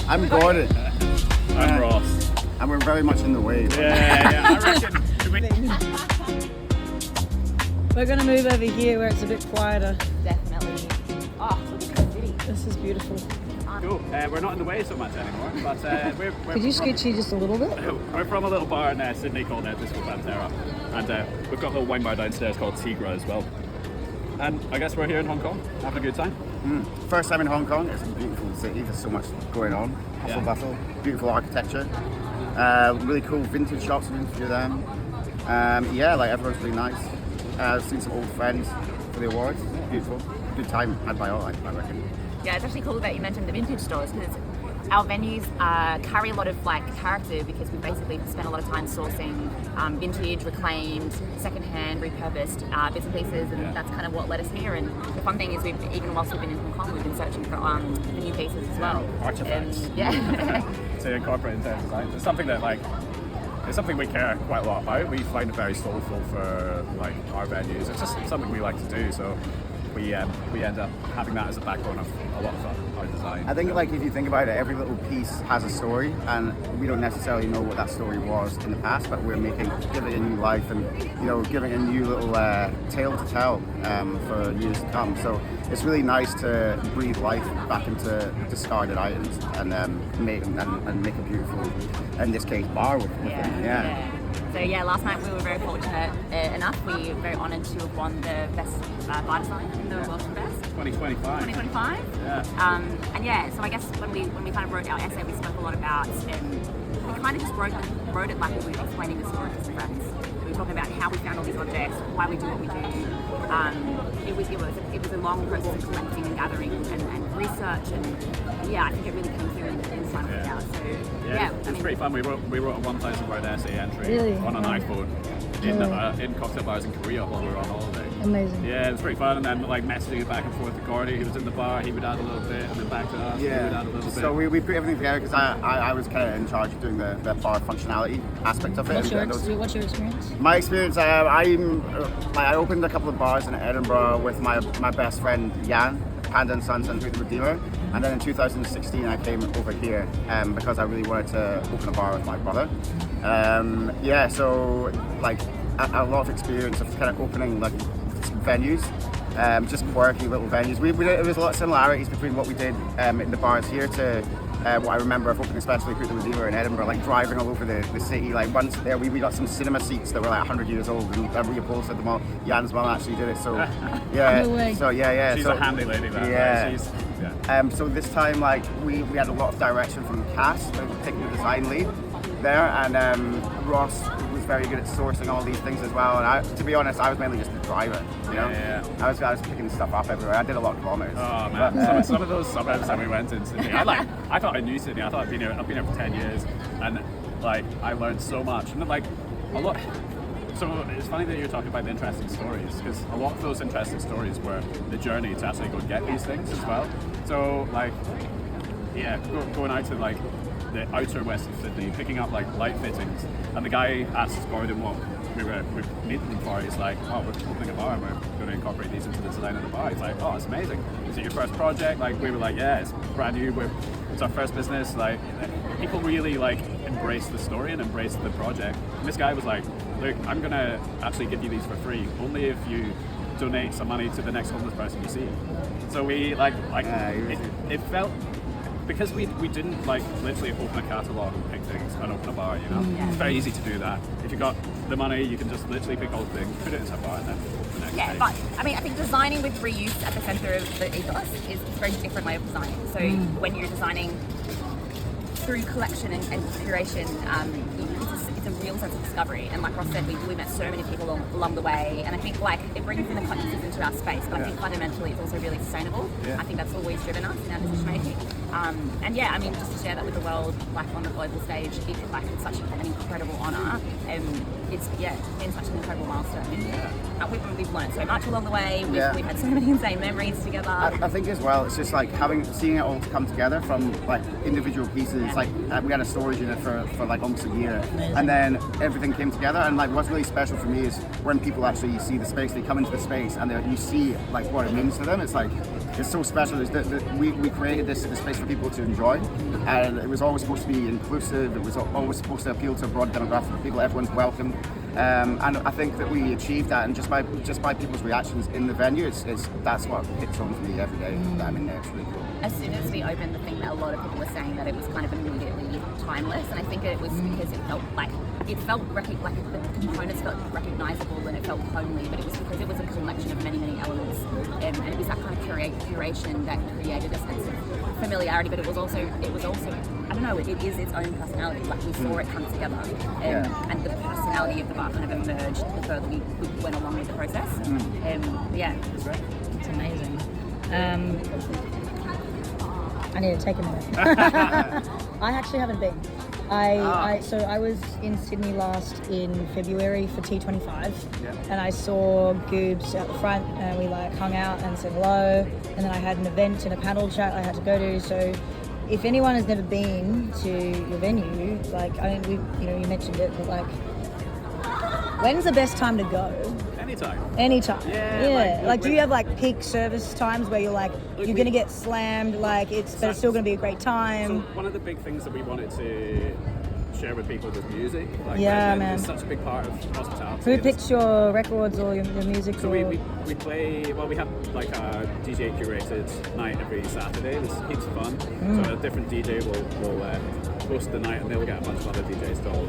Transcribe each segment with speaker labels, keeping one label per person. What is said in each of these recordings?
Speaker 1: I'm Gordon.
Speaker 2: I'm Ross.
Speaker 1: And we're very much in the way.
Speaker 2: Yeah, I reckon.
Speaker 3: We're going to move over here where it's a bit quieter.
Speaker 4: Definitely. Oh, look at this city.
Speaker 3: This is beautiful.
Speaker 2: Cool. We're not in the way so much anymore, but we're
Speaker 3: Could you scooch here just a little bit?
Speaker 2: We're from a little bar in Sydney called Pantera, and we've got a little wine bar downstairs called Tigra as well. And I guess we're here in Hong Kong, having a good time.
Speaker 1: First time in Hong Kong. It's a beautiful city. There's so much going on. Hustle bustle. Beautiful architecture. Really cool vintage shops. We've been through them. Like everyone's really nice. I've seen some old friends for the awards. Beautiful. Good time had by all, I reckon.
Speaker 4: Yeah, it's actually cool that you mentioned the vintage stores because our venues carry a lot of character because we basically spent a lot of time sourcing vintage, reclaimed, secondhand, repurposed bits and pieces, and that's kind of what led us here. And the fun thing is, even whilst we've been in Hong Kong, we've been searching for new pieces as well.
Speaker 2: Artifacts. To incorporate into our design. It's something that it's something we care quite a lot about. We find it very soulful for our venues. It's just something we like to do. So we end up having that as a backbone of a lot of our design.
Speaker 1: I think if you think about it, every little piece has a story, and we don't necessarily know what that story was in the past, but we're giving it a new life and giving a new little tale to tell for years to come. So it's really nice to breathe life back into discarded items and make a beautiful, in this case, bar with them. Yeah.
Speaker 4: So last night we were very fortunate enough. We were very honoured to have won the best bar design in the World Fest
Speaker 2: 2025.
Speaker 4: Yeah. So I guess when we kind of wrote our essay, we spoke a lot about we kind of just wrote it like we were explaining the story to some friends. We were talking about how we found all these objects, why we do what we do. It was a long process of collecting and gathering and research, and I think it really came through in front of it now. So
Speaker 2: it's pretty fun. We wrote a 1,000 word essay entry on an iPhone in cocktail bars in Korea while we were on holiday.
Speaker 3: Amazing.
Speaker 2: Yeah, it was pretty fun, and then messaging it back and forth to Gordy. He was in the bar, he would add a little bit, and then back to us, he would add a little bit.
Speaker 1: So we put everything together because I was kind of in charge of doing the bar functionality aspect of it.
Speaker 3: What's your experience?
Speaker 1: My experience, I opened a couple of bars in Edinburgh with my best friend Jan, Panda and Sons and the Redeemer, and then in 2016 I came over here because I really wanted to open a bar with my brother. So a lot of experience of kind of opening venues, just quirky little venues. There was a lot of similarities between what we did in the bars here to what I remember of opening, especially the Redeemer in Edinburgh, driving all over the city. Once there, we got some cinema seats that were 100 years old, and we upholstered them all. Jan's mum actually did it, so
Speaker 3: No way.
Speaker 2: She's a handy lady, that.
Speaker 1: So this time, we had a lot of direction from Cass, taking the design lead there, and Ross was very good at sourcing all these things as well. And to be honest, I was mainly just the driver. I was picking stuff up everywhere. I did a lot of kilometers.
Speaker 2: Oh man, some of those suburbs that we went in Sydney, I thought I knew Sydney. I thought I've been here for 10 years, and I learned so much, and a lot. So it's funny that you're talking about the interesting stories, because a lot of those interesting stories were the journey to actually go get these things as well. So going out to the outer west of Sydney, picking up light fittings, and the guy asked Gordon what we're meeting them for. He's like, oh, we're opening a bar and we're going to incorporate these into the design of the bar. He's like, oh, it's amazing. Is it your first project? We were like, yeah, it's brand new. It's our first business. People really embrace the story and embrace the project. And this guy was like, look, I'm going to actually give you these for free, only if you donate some money to the next homeless person you see. So we it felt, because we didn't literally open a catalogue and pick things and open a bar, It's very easy to do that. If you got the money, you can just literally pick old things, put it into a bar, and then the next day.
Speaker 4: But I think designing with reuse at the centre of the ethos is a very different way of designing. So when you're designing through collection and curation, it's a real sense of discovery. And like Ross said, we met so many people along the way, and I think it brings in the consciousness into our space, but I think fundamentally it's also really sustainable. I think that's always driven us in our decision making. Just to share that with the world, on the global stage, it's such an incredible honour. It's been such an incredible milestone. We've learned so much along the way. We've had so many insane memories together.
Speaker 1: I think as well, it's just seeing it all come together from individual pieces. We had a storage unit for almost a year, and then everything came together. And what's really special for me is when people actually see the space, they come into the space and you see what it means to them. It's is so special is that we created this space for people to enjoy, and it was always supposed to be inclusive. It was always supposed to appeal to a broad demographic of people. Everyone's welcome, and I think that we achieved that. And just by people's reactions in the venue, that's what hits home for me every day that I'm in there. It's really cool.
Speaker 4: As soon as we opened, the thing that a lot of people were saying that it was kind of immediately timeless, and I think it was because it felt like the components felt recognizable and it felt homely, but it was because it was a collection of many elements, and it was that kind of curation that created a sense of familiarity. But it was also I don't know, it is its own personality. Like we saw it come together, and the personality of the bar kind of emerged the further we went along with the process. Yeah,
Speaker 3: it's great. It's amazing. I need to take a minute. I actually haven't been. So I was in Sydney last in February for T25, and I saw Goobs out the front, and we hung out and said hello, and then I had an event and a panel chat I had to go to. So if anyone has never been to your venue, you mentioned it, but when's the best time to go? Anytime. Yeah. Do you have peak service times where you're you're gonna get slammed, but it's still gonna be a great time?
Speaker 2: So one of the big things that we wanted to share with people was music.
Speaker 3: Man.
Speaker 2: It's such a big part of hospitality.
Speaker 3: Who picks your records or your music?
Speaker 2: So we play, we have a DJ curated night every Saturday. It's heaps of fun. So a different DJ will host the night, and they'll get a bunch of other DJs to all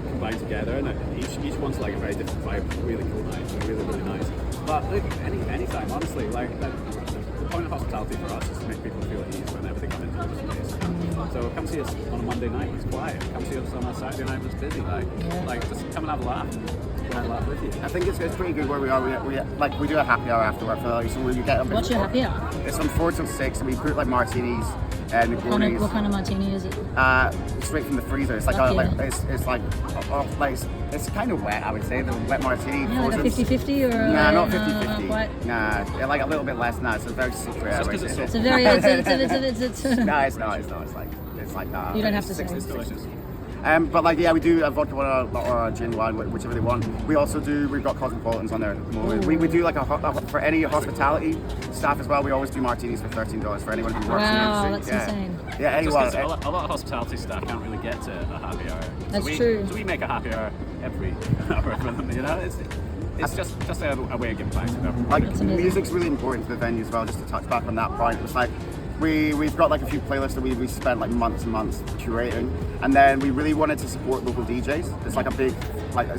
Speaker 2: combine together, and each one's a very different vibe. Really cool night, really nice. But look, anytime, honestly, the point of hospitality for us is to make people feel at ease whenever they come into the space. So come see us on a Monday night when it's quiet. Come see us on a Saturday night when it's busy. Just come and have a laugh. And laugh with you.
Speaker 1: I think it's pretty good where we are. We do a happy hour after work. So when you get a bit.
Speaker 3: What's your happy hour?
Speaker 1: It's from 4 till 6, and we put martinis and Negronis.
Speaker 3: What kind of martini is it?
Speaker 1: Straight from the freezer. It's it's kind of wet, I would say. The wet martini.
Speaker 3: Yeah, like a 50-50 or?
Speaker 1: Nah, not 50-50. Nah, a little bit less. Nah, it's a very secret.
Speaker 2: Just because it's so.
Speaker 3: It's a very.
Speaker 1: No, it's not. It's like that.
Speaker 3: You don't have to say.
Speaker 2: It's delicious.
Speaker 1: But we do a vodka or a gin wine, whichever they want. We've got cosmopolitans on there at the moment. We do for any hospitality staff as well. We always do martinis for $13 for anyone who works in the industry.
Speaker 3: That's insane.
Speaker 1: Yeah, anyone.
Speaker 2: A lot of hospitality staff can't really get to a happy hour.
Speaker 3: That's true.
Speaker 2: So we make a happy hour every hour for them. It's just a way of giving back to them.
Speaker 1: Music's really important to the venue as well. Just to touch back on that point, it's we've got a few playlists that we spent months and months curating, and then we really wanted to support local DJs. It's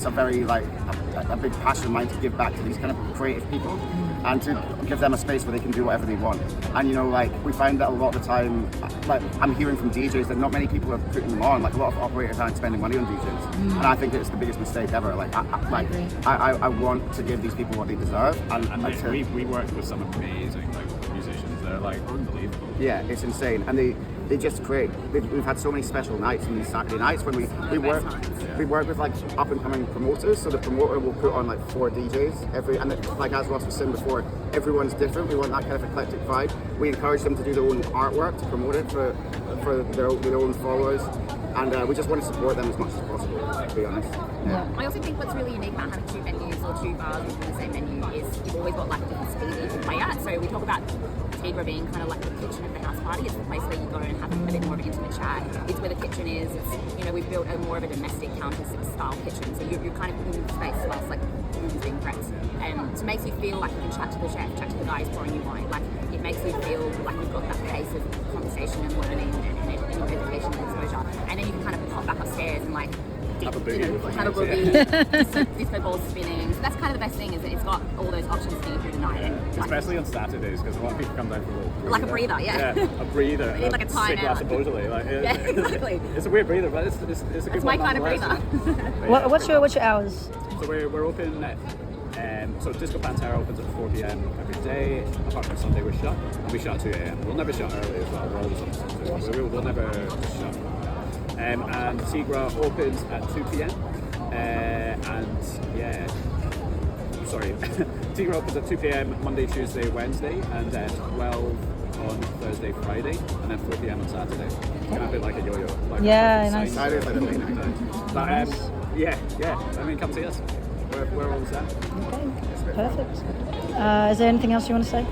Speaker 1: a very a big passion of mine to give back to these kind of creative people and to give them a space where they can do whatever they want. And we find that a lot of the time, I'm hearing from DJs that not many people are putting them on. A lot of operators aren't spending money on DJs, and I think it's the biggest mistake ever. I want to give these people what they deserve.
Speaker 2: And we work with some amazing musicians. They're unbelievable.
Speaker 1: Yeah, it's insane, and they just create. We've had so many special nights on these Saturday nights when we work with up and coming promoters. So the promoter will put on 4 DJs and as Ross was saying before, everyone's different. We want that kind of eclectic vibe. We encourage them to do their own artwork to promote it for their own followers, and we just want to support them as much as possible. To be honest.
Speaker 3: Yeah.
Speaker 4: I also think what's really unique about having 2 venues or 2 bars within the same venue is you've always got different speed that you can play at. So we talk about Tigra being kind of the kitchen of the house party. It's the place where you go and have a bit more of an intimate chat. It's where the kitchen is. It's we've built more of a domestic counter style kitchen. So you're kind of in the space whilst food is being prepped. And it makes you feel like you can chat to the chef, chat to the guys pouring you wine. It makes you feel like you've got that pace of conversation and learning and education and exposure. And then you can kind of pop back upstairs and have a boogie, disco balls spinning. So that's kind of the best thing is that it's got all those options for you through the night. And
Speaker 2: especially on Saturdays, because a lot of people come down for a little breather.
Speaker 4: A breather,
Speaker 2: a breather.
Speaker 4: You need a time
Speaker 2: big glass of Beaujolais.
Speaker 4: Yeah, exactly.
Speaker 2: It's a weird breather, but it's a good
Speaker 4: It's my kind of breather.
Speaker 3: What's your hours?
Speaker 2: So we're open so Disco Pantera opens at 4 p.m. every day. Apart from Sunday, we're shut. And we shut at 2 a.m. We'll never shut early as well. We're always open. We'll never just shut. And Tigra opens at 2 p.m. Tigra opens at 2 p.m. Monday, Tuesday, Wednesday, and then 12 on Thursday, Friday, and then 4 p.m. on Saturday. Kind of a bit like a yo-yo.
Speaker 3: Nice.
Speaker 1: Saturday is late night.
Speaker 2: But yeah. Come see us. We're always there.
Speaker 3: Okay, perfect. Is there anything else you want to say?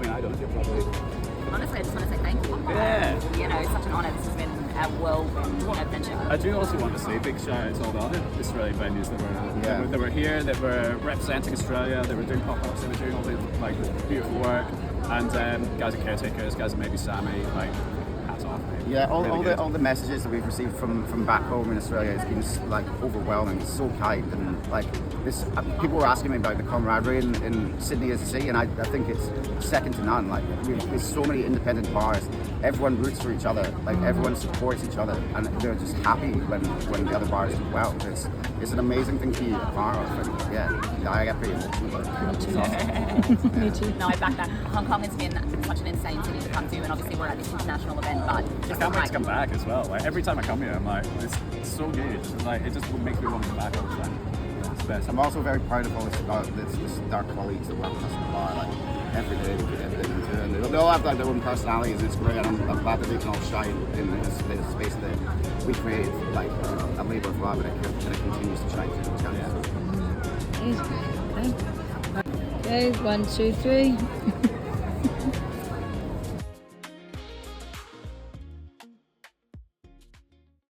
Speaker 2: I don't.
Speaker 4: Honestly, I just want to say thank you.
Speaker 2: Yeah.
Speaker 4: You know, it's such an honour. This has been a whirlwind adventure.
Speaker 2: I do also want to say big shout out to all the other Australian venues that were here, that were representing Australia, that were doing pop-ups, that were doing all the like beautiful work, and guys at Caretakers, guys at Maybe Sammy, like hats off. Mate.
Speaker 1: Yeah,
Speaker 2: Really
Speaker 1: all the messages that we've received from back home in Australia has been like overwhelming. It's so kind, and like this, people were asking me about the camaraderie in Sydney as a city, and I think it's second to none. Like there's so many independent bars. Everyone roots for each other. Like everyone supports each other, and they're just happy when the other bars do well. It's an amazing thing to be a part of. And yeah, I get pretty emotional.
Speaker 3: Me too.
Speaker 4: No, I back that. Hong Kong has been such an insane city to come to, and obviously we're at this international event, but
Speaker 2: I can't wait to come back as well. Like every time I come here, I'm like, it's so good. It's like it just makes me want to come back all the time. It's the best.
Speaker 1: I'm also very proud of all this our colleagues that work with us in the bar. Like every day we put everything into it. And they all have like their own personalities. It's great, and I'm glad that they can all shine in this space that we created, like a labour of love, and it continues to shine through those guys.
Speaker 3: Easy. Okay, 1, 2, 3.